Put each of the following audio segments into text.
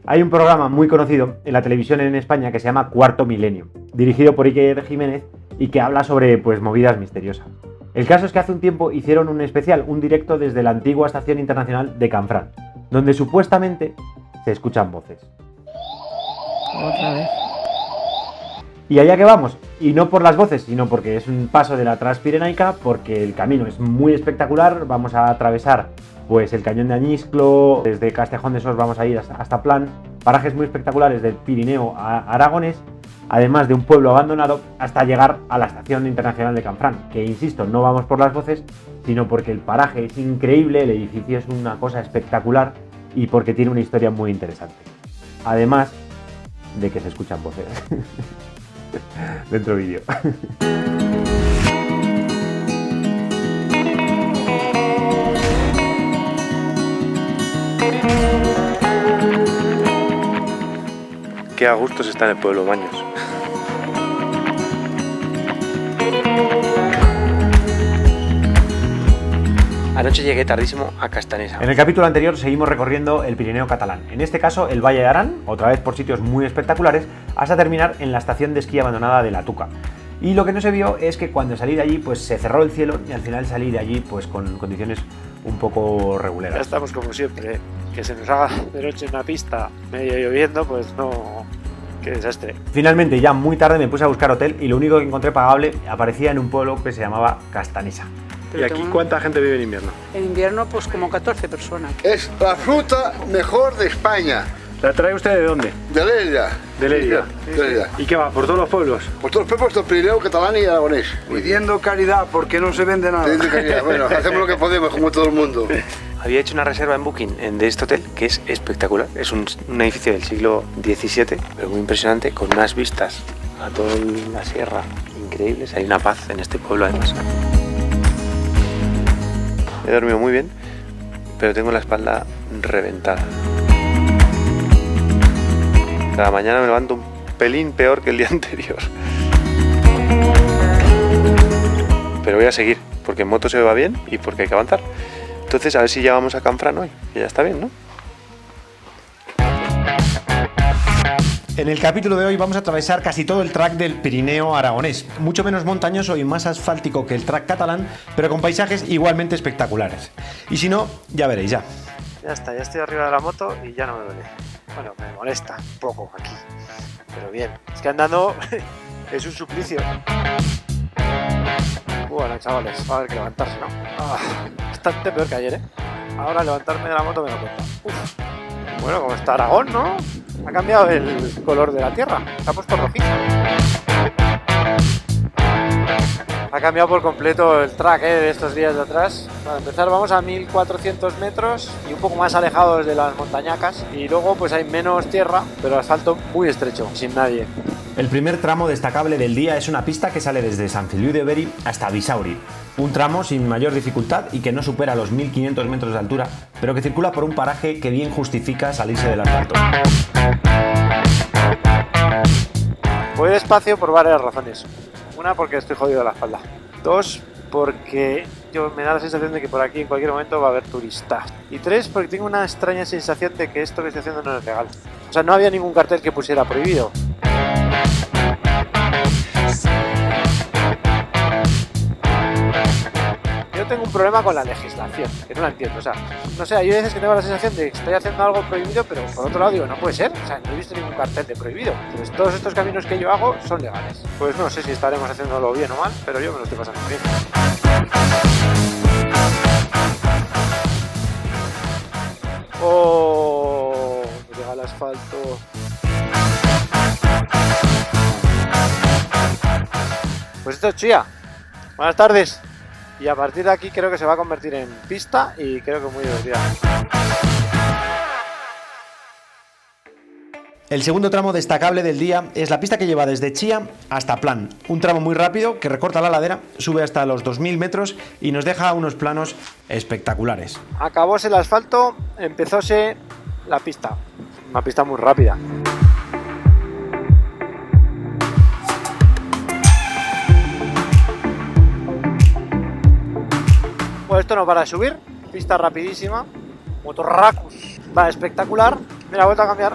Hay un programa muy conocido en la televisión en España que se llama Cuarto Milenio, dirigido por Iker Jiménez y que habla sobre movidas misteriosas. El caso es que hace un tiempo hicieron un especial, un directo desde la antigua Estación Internacional de Canfranc, donde supuestamente se escuchan voces. Otra vez. Y allá que vamos, y no por las voces, sino porque es un paso de la Transpirenaica, porque el camino es muy espectacular. Vamos a atravesar el cañón de Añisclo, desde Castejón de Sos vamos a ir hasta Plan, parajes muy espectaculares del Pirineo aragonés, además de un pueblo abandonado, hasta llegar a la Estación Internacional de Canfranc, que insisto, no vamos por las voces, sino porque el paraje es increíble, el edificio es una cosa espectacular y porque tiene una historia muy interesante. Además de que se escuchan voces. Dentro vídeo. Qué a gusto se está en el pueblo Baños. Anoche llegué tardísimo a Castanesa. En el capítulo anterior seguimos recorriendo el Pirineo catalán, en este caso el Valle de Arán, otra vez por sitios muy espectaculares, hasta terminar en la estación de esquí abandonada de La Tuca. Y lo que no se vio es que cuando salí de allí se cerró el cielo y al final salí de allí con condiciones un poco reguleras. Ya estamos como siempre, que se nos haga de noche en una pista medio lloviendo, pues no... ¡Qué desastre! Finalmente, ya muy tarde, me puse a buscar hotel y lo único que encontré pagable aparecía en un pueblo que se llamaba Castanesa. ¿Y aquí cuánta gente vive en invierno? En invierno, pues como 14 personas. Es la fruta mejor de España. ¿La trae usted de dónde? De Lleida. De Lleida. De Lleida. ¿Y qué va? ¿Por todos los pueblos? Por todos los pueblos del Pirineo catalán y aragonés. Pidiendo caridad porque no se vende nada. Pidiendo caridad. Bueno, hacemos lo que podemos, como todo el mundo. Había hecho una reserva en Booking de este hotel que es espectacular. Es un edificio del siglo XVII, pero muy impresionante, con unas vistas a toda la sierra increíbles. Hay una paz en este pueblo además. He dormido muy bien, pero tengo la espalda reventada. Cada mañana me levanto un pelín peor que el día anterior. Pero voy a seguir, porque en moto se va bien y porque hay que avanzar. Entonces, a ver si llegamos a Canfranc hoy, que ya está bien, ¿no? En el capítulo de hoy vamos a atravesar casi todo el track del Pirineo aragonés, mucho menos montañoso y más asfáltico que el track catalán, pero con paisajes igualmente espectaculares. Y si no, ya veréis ya. Ya está, ya estoy arriba de la moto y ya no me duele. Bueno, me molesta un poco aquí, pero bien. Es que andando es un suplicio. Bueno, chavales, va a haber que levantarse, ¿no? Bastante peor que ayer, ¿eh? Ahora levantarme de la moto me da cuenta. Bueno, como está Aragón, ¿no? Ha cambiado el color de la tierra, se ha puesto rojizo. Ha cambiado por completo el track de estos días de atrás. Para empezar vamos a 1400 metros y un poco más alejados de las montañacas. Y luego pues hay menos tierra, pero asfalto muy estrecho, sin nadie. El primer tramo destacable del día es una pista que sale desde Sant Feliu de Beri hasta Bisauri. Un tramo sin mayor dificultad y que no supera los 1500 metros de altura, pero que circula por un paraje que bien justifica salirse del asfalto. Voy despacio por varias razones. Una, porque estoy jodido de la espalda. Dos, porque me da la sensación de que por aquí en cualquier momento va a haber turistas. Y tres, porque tengo una extraña sensación de que esto que estoy haciendo no es legal. O sea, no había ningún cartel que pusiera prohibido. Yo tengo un problema con la legislación, que no la entiendo. O sea, no sé, hay veces que tengo la sensación de que estoy haciendo algo prohibido, pero por otro lado digo, no puede ser. O sea, no he visto ningún cartel de prohibido. Entonces, todos estos caminos que yo hago son legales. Pues no sé si estaremos haciéndolo bien o mal, pero yo me lo estoy pasando bien. Oh, llega el asfalto. Pues esto es Chía. Buenas tardes. Y a partir de aquí creo que se va a convertir en pista y creo que muy divertida. El segundo tramo destacable del día es la pista que lleva desde Chía hasta Plan. Un tramo muy rápido que recorta la ladera, sube hasta los 2000 metros y nos deja unos planos espectaculares. Acabóse el asfalto, empezóse la pista. Una pista muy rápida. Pues esto no para de subir, pista rapidísima, motorracus, va espectacular. Mira, he vuelto a cambiar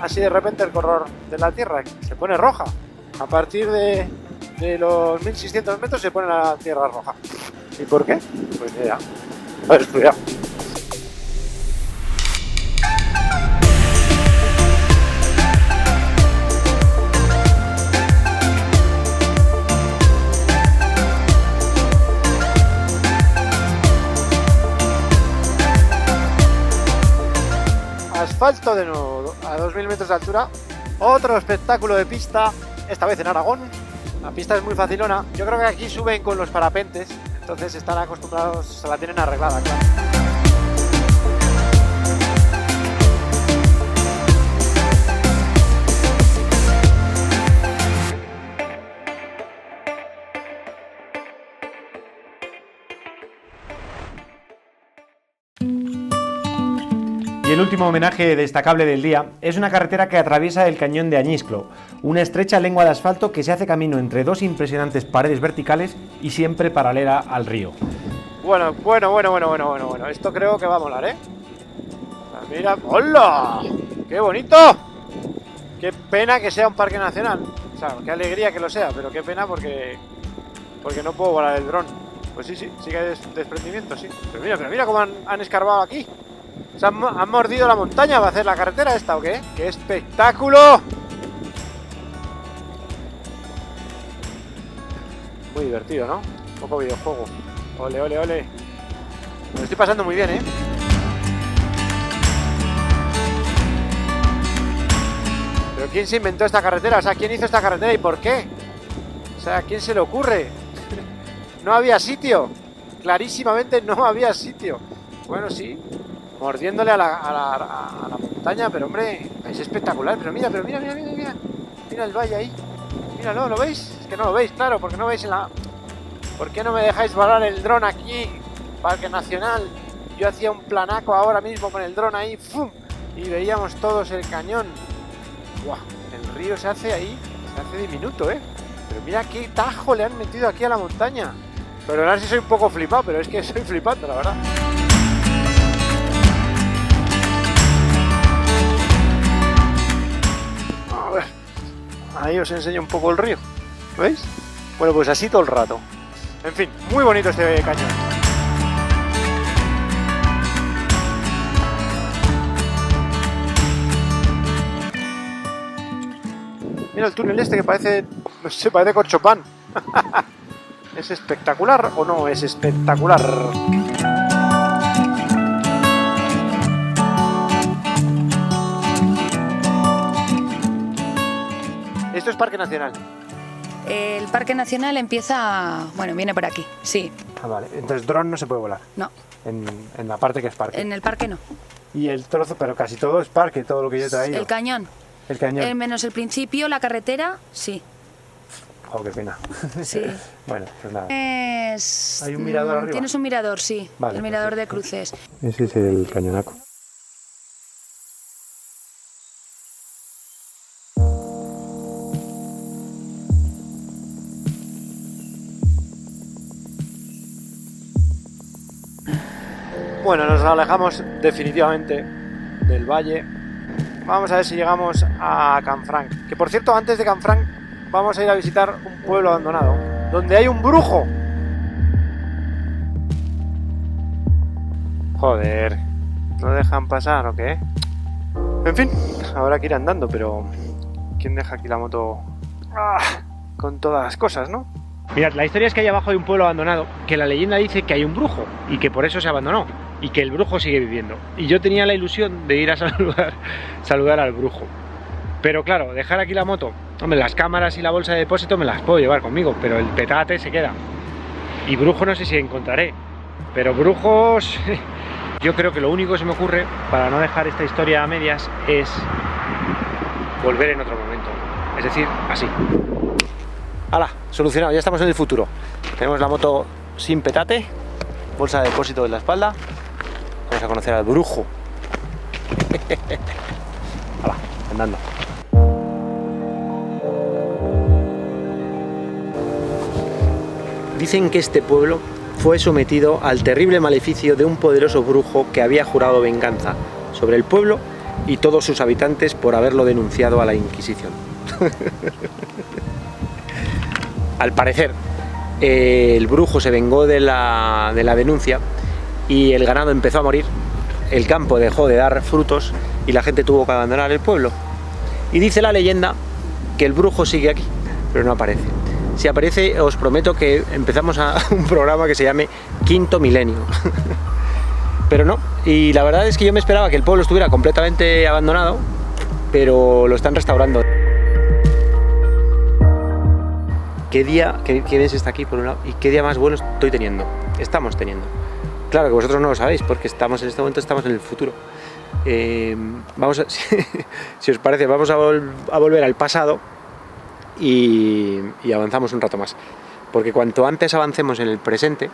así de repente el color de la tierra, se pone roja. A partir de los 1600 metros se pone la tierra roja. ¿Y por qué? Pues mira, lo he estudiado. Asfalto de nuevo, a 2000 metros de altura. Otro espectáculo de pista, esta vez en Aragón. La pista es muy facilona. Yo creo que aquí suben con los parapentes, entonces están acostumbrados, se la tienen arreglada, claro. Y el último homenaje destacable del día es una carretera que atraviesa el cañón de Añisclo, una estrecha lengua de asfalto que se hace camino entre dos impresionantes paredes verticales y siempre paralela al río. Bueno, esto creo que va a molar, ¿eh? Mira, ¡hola! ¡Qué bonito! Qué pena que sea un parque nacional. O sea, qué alegría que lo sea, pero qué pena porque no puedo volar el dron. Pues sí que hay desprendimiento, sí. Pero mira cómo han escarbado aquí. ¿Se han mordido la montaña para hacer la carretera esta o qué? ¡Qué espectáculo! Muy divertido, ¿no? Un poco videojuego. Ole. Me lo estoy pasando muy bien, ¿eh? ¿Pero quién se inventó esta carretera? O sea, ¿quién hizo esta carretera y por qué? O sea, ¿a quién se le ocurre? No había sitio. Clarísimamente no había sitio. Bueno, sí. Mordiéndole a la montaña, pero hombre, es espectacular. Pero mira. Mira el valle ahí. Míralo, ¿lo veis? Es que no lo veis, claro, porque no veis en la... ¿Por qué no me dejáis volar el dron aquí? Parque Nacional. Yo hacía un planaco ahora mismo con el dron ahí, ¡fum! Y veíamos todos el cañón. ¡Buah! El río se hace ahí, se hace diminuto, ¿eh? Pero mira qué tajo le han metido aquí a la montaña. Perdonad si soy un poco flipado, pero es que estoy flipando, la verdad. A ver, ahí os enseño un poco el río. ¿Veis? Bueno, pues así todo el rato. En fin, muy bonito este cañón. Mira el túnel este que parece, no sé, parece corchopán. ¿Es espectacular o no es espectacular? Esto es Parque Nacional. El Parque Nacional empieza... Bueno, viene por aquí, sí. Ah, vale. Entonces dron no se puede volar. No. En la parte que es parque. En el parque no. Y el trozo, pero casi todo es parque, todo lo que yo he traído. El cañón. El cañón. Menos el principio, la carretera, sí. Oh, qué pena. Sí. Bueno, pues nada. ¿Hay un mirador arriba? Tienes un mirador, sí. Vale, el mirador perfecto. de cruces. Ese es el cañonaco. Bueno, nos alejamos definitivamente del valle. Vamos a ver si llegamos a Canfranc. Que por cierto, antes de Canfranc vamos a ir a visitar un pueblo abandonado donde hay un brujo. Joder, ¿no dejan pasar o qué? En fin, habrá que ir andando, pero ¿quién deja aquí la moto con todas las cosas, no? Mirad, la historia es que ahí abajo hay un pueblo abandonado, que la leyenda dice que hay un brujo y que por eso se abandonó y que el brujo sigue viviendo. Y yo tenía la ilusión de ir a saludar al brujo. Pero claro, dejar aquí la moto, hombre, las cámaras y la bolsa de depósito me las puedo llevar conmigo, pero el petate se queda. Y brujo no sé si encontraré, pero brujos... Yo creo que lo único que se me ocurre para no dejar esta historia a medias es volver en otro momento. Es decir, así. ¡Hala! Solucionado, ya estamos en el futuro. Tenemos la moto sin petate, bolsa de depósito en la espalda. Vamos a conocer al brujo. ¡Hala! Andando. Dicen que este pueblo fue sometido al terrible maleficio de un poderoso brujo que había jurado venganza sobre el pueblo y todos sus habitantes por haberlo denunciado a la Inquisición. Al parecer, el brujo se vengó de la denuncia y el ganado empezó a morir, el campo dejó de dar frutos y la gente tuvo que abandonar el pueblo. Y dice la leyenda que el brujo sigue aquí, pero no aparece. Si aparece, os prometo que empezamos un programa que se llame Quinto Milenio. Pero no, y la verdad es que yo me esperaba que el pueblo estuviera completamente abandonado, pero lo están restaurando. ¿Qué día, qué mes está aquí por un lado, y qué día más bueno estamos teniendo? Claro que vosotros no lo sabéis, porque en este momento estamos en el futuro. Vamos a, si os parece, vamos a volver al pasado y avanzamos un rato más. Porque cuanto antes avancemos en el presente,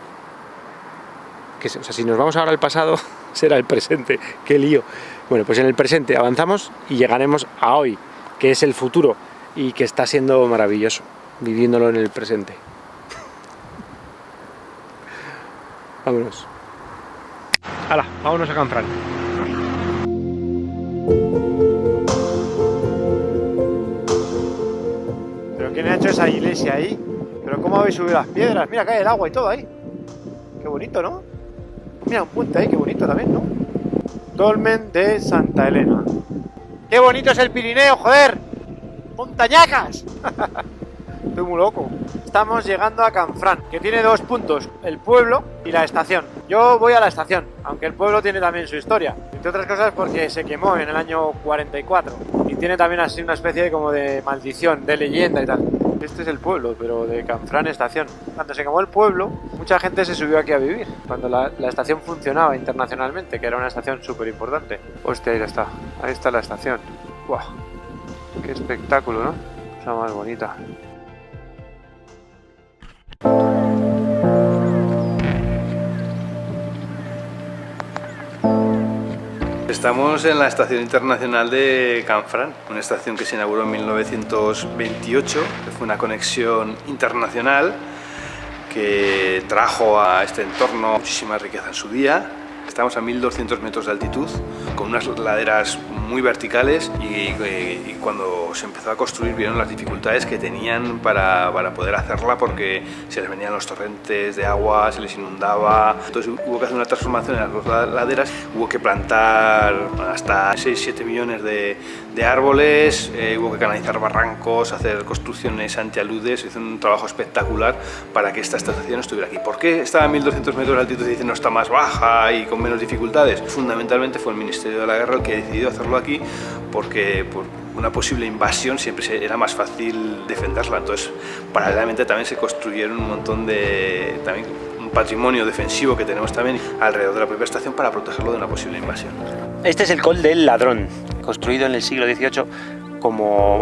si nos vamos ahora al pasado, será el presente, qué lío. Bueno, pues en el presente avanzamos y llegaremos a hoy, que es el futuro y que está siendo maravilloso, viviéndolo en el presente. Vámonos. ¡Hala! Vámonos a Canfranc. ¿Pero quién ha hecho esa iglesia ahí? ¿Pero cómo habéis subido las piedras? Mira, cae el agua y todo ahí. Qué bonito, ¿no? Mira, un puente ahí, qué bonito también, ¿no? Dolmen de Santa Elena. ¡Qué bonito es el Pirineo, joder! ¡Montañacas! Estoy muy loco. Estamos llegando a Canfranc, que tiene dos puntos, el pueblo y la estación. Yo voy a la estación, aunque el pueblo tiene también su historia. Entre otras cosas porque se quemó en el año 44 y tiene también así una especie como de maldición, de leyenda y tal. Este es el pueblo, pero de Canfranc estación. Cuando se quemó el pueblo, mucha gente se subió aquí a vivir. Cuando la estación funcionaba internacionalmente, que era una estación súper importante. Hostia, ahí está. Ahí está la estación. ¡Guau! ¡Qué espectáculo!, ¿no? Cosa más bonita. Estamos en la Estación Internacional de Canfranc, una estación que se inauguró en 1928, que fue una conexión internacional que trajo a este entorno muchísima riqueza en su día. Estamos a 1200 metros de altitud, con unas laderas muy verticales y cuando se empezó a construir vieron las dificultades que tenían para poder hacerla, porque se les venían los torrentes de agua, se les inundaba. Entonces hubo que hacer una transformación en las laderas, hubo que plantar hasta 6-7 millones de árboles, hubo que canalizar barrancos, hacer construcciones antialudes, hizo un trabajo espectacular para que esta estación estuviera aquí. ¿Por qué estaba a 1200 metros de altitud y dicen no está más baja y con menos dificultades? Fundamentalmente fue el Ministerio de la Guerra el que decidió hacerlo aquí, porque por una posible invasión siempre era más fácil defenderla. Entonces, paralelamente también se construyeron un montón de un patrimonio defensivo que tenemos también alrededor de la propia estación para protegerlo de una posible invasión. Este es el Col del Ladrón, construido en el siglo XVIII como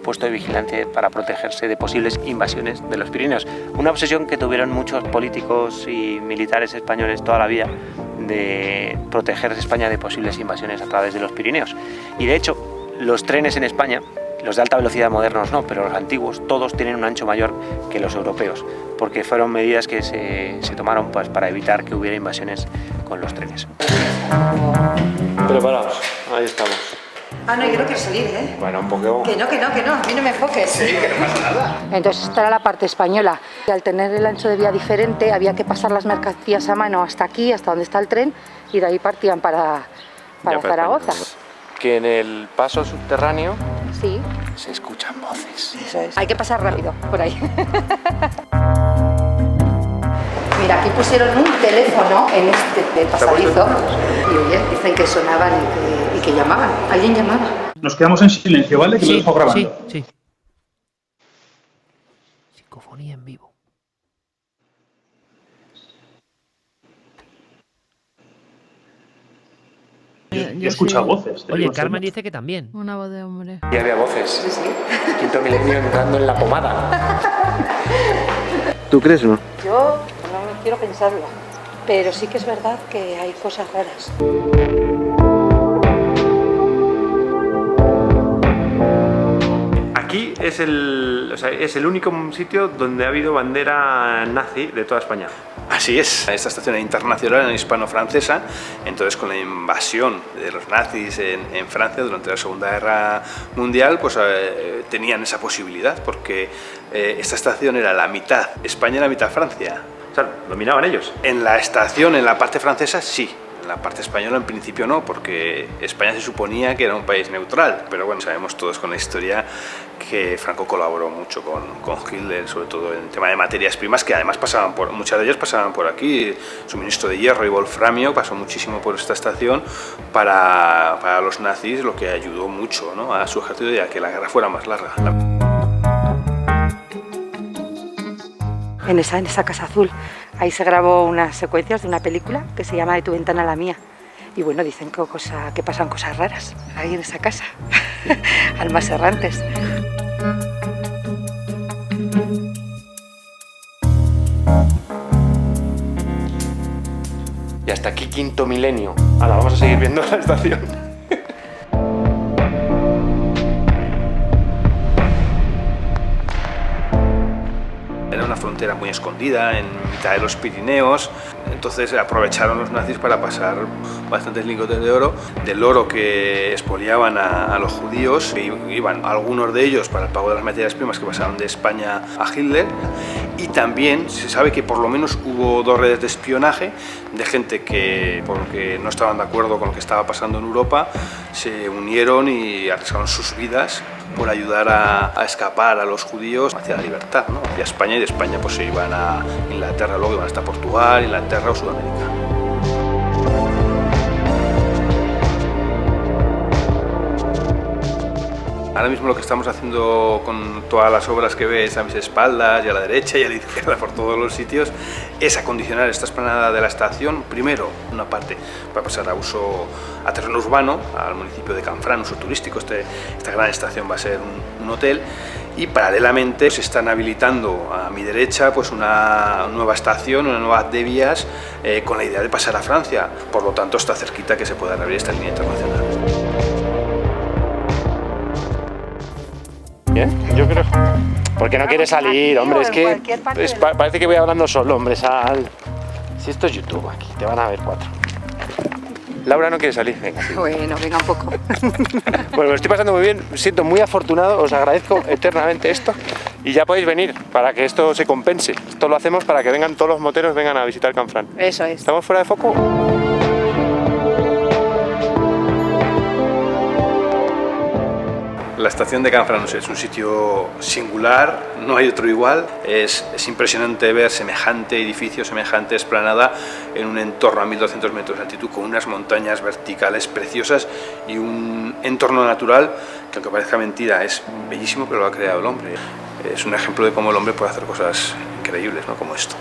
puesto de vigilancia para protegerse de posibles invasiones de los Pirineos. Una obsesión que tuvieron muchos políticos y militares españoles toda la vida, de proteger a España de posibles invasiones a través de los Pirineos. Y de hecho, los trenes en España, los de alta velocidad modernos no, pero los antiguos, todos tienen un ancho mayor que los europeos, porque fueron medidas que se tomaron pues, para evitar que hubiera invasiones con los trenes. Preparaos, ahí estamos. Ah, no, yo no quiero salir, ¿eh? Bueno, un poco... Que no, a mí no me enfoques. Sí, que no pasa nada. Entonces esta era la parte española. Y al tener el ancho de vía diferente había que pasar las mercancías a mano hasta aquí, hasta donde está el tren, y de ahí partían para Zaragoza. Que en el paso subterráneo Sí. se escuchan voces. Eso es. Hay que pasar rápido, por ahí. Mira, aquí pusieron un teléfono en este pasadizo y oye, dicen que sonaban y que llamaban. Alguien llamaba. Nos quedamos en silencio, ¿vale? Que lo dejo grabando. Sí. Psicofonía en vivo. Yo he escuchado voces. Oye, Carmen dice que también. Una voz de hombre. Y había voces. Sí. Quinto Milenio entrando en la pomada. ¿Tú crees o no? Yo no quiero pensarlo, pero sí que es verdad que hay cosas raras. Aquí es el único sitio donde ha habido bandera nazi de toda España. Así es, esta estación era internacional, era hispano-francesa, entonces con la invasión de los nazis en Francia durante la Segunda Guerra Mundial, pues tenían esa posibilidad, porque esta estación era la mitad España y la mitad Francia. O sea, dominaban ellos. En la estación, en la parte francesa, sí. En la parte española en principio no, porque España se suponía que era un país neutral, pero bueno, sabemos todos con la historia que Franco colaboró mucho con Hitler, sobre todo en el tema de materias primas, que además muchas de ellas pasaban por aquí. Suministro de hierro y wolframio pasó muchísimo por esta estación para los nazis, lo que ayudó mucho, ¿no?, a su ejército y a que la guerra fuera más larga. En esa Casa Azul, ahí se grabó unas secuencias de una película que se llama De tu ventana a la mía. Y bueno, dicen que pasan cosas raras ahí en esa casa. Almas errantes. Y hasta aquí quinto milenio. Ahora vamos a seguir viendo la estación. Era una frontera muy escondida en mitad de los Pirineos, entonces aprovecharon los nazis para pasar bastantes lingotes de oro, del oro que expoliaban a los judíos, que iban algunos de ellos para el pago de las materias primas que pasaron de España a Hitler, y también se sabe que por lo menos hubo 2 redes de espionaje de gente que, porque no estaban de acuerdo con lo que estaba pasando en Europa, se unieron y arriesgaron sus vidas por ayudar a escapar a los judíos hacia la libertad, ¿no?, hacia España, y de España pues se iban a Inglaterra, luego iban hasta Portugal, Inglaterra o Sudamérica. Ahora mismo lo que estamos haciendo con todas las obras que ves a mis espaldas y a la derecha y a la izquierda por todos los sitios es acondicionar esta explanada de la estación, primero una parte para pasar a terreno urbano, al municipio de Canfrán, uso turístico. Esta gran estación va a ser un hotel, y paralelamente se están habilitando a mi derecha pues una nueva estación, una nueva de vías con la idea de pasar a Francia, por lo tanto está cerquita que se pueda abrir esta línea internacional. ¿Bien? Yo creo. ¿Por qué no quiere salir, hombre? Es que parece que voy hablando solo, hombre. Si esto es YouTube aquí, te van a ver 4. Laura no quiere salir, venga. Bueno, venga un poco. Bueno, me estoy pasando muy bien, me siento muy afortunado, os agradezco eternamente esto, y ya podéis venir para que esto se compense. Esto lo hacemos para que vengan todos los moteros, vengan a visitar Canfrán. Eso es. ¿Estamos fuera de foco? La estación de Canfrán es un sitio singular, no hay otro igual. Es impresionante ver semejante edificio, semejante explanada en un entorno a 1200 metros de altitud, con unas montañas verticales preciosas y un entorno natural que, aunque parezca mentira, es bellísimo, pero lo ha creado el hombre. Es un ejemplo de cómo el hombre puede hacer cosas increíbles, ¿no?, como esto.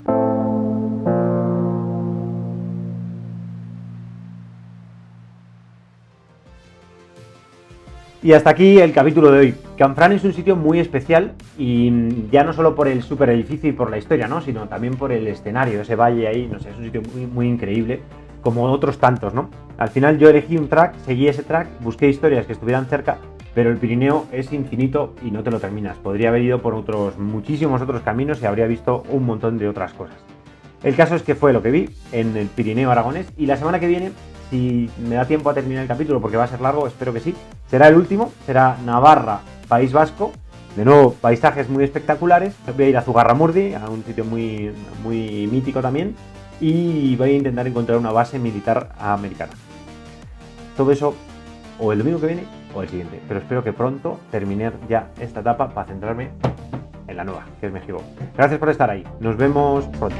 Y hasta aquí el capítulo de hoy. Canfrán es un sitio muy especial, y ya no solo por el super edificio y por la historia, ¿no?, sino también por el escenario, ese valle ahí, no sé, es un sitio muy, muy increíble, como otros tantos, ¿no? Al final yo elegí un track, seguí ese track, busqué historias que estuvieran cerca, pero el Pirineo es infinito y no te lo terminas. Podría haber ido por muchísimos otros caminos y habría visto un montón de otras cosas. El caso es que fue lo que vi en el Pirineo aragonés, y la semana que viene, si me da tiempo a terminar el capítulo, porque va a ser largo, espero que sí, será el último, será Navarra, País Vasco. De nuevo, paisajes muy espectaculares. Voy a ir a Zugarramurdi, a un sitio muy, muy mítico también, y voy a intentar encontrar una base militar americana. Todo eso o el domingo que viene o el siguiente, pero espero que pronto termine ya esta etapa para centrarme en la nueva, que es México. Gracias por estar ahí, nos vemos pronto.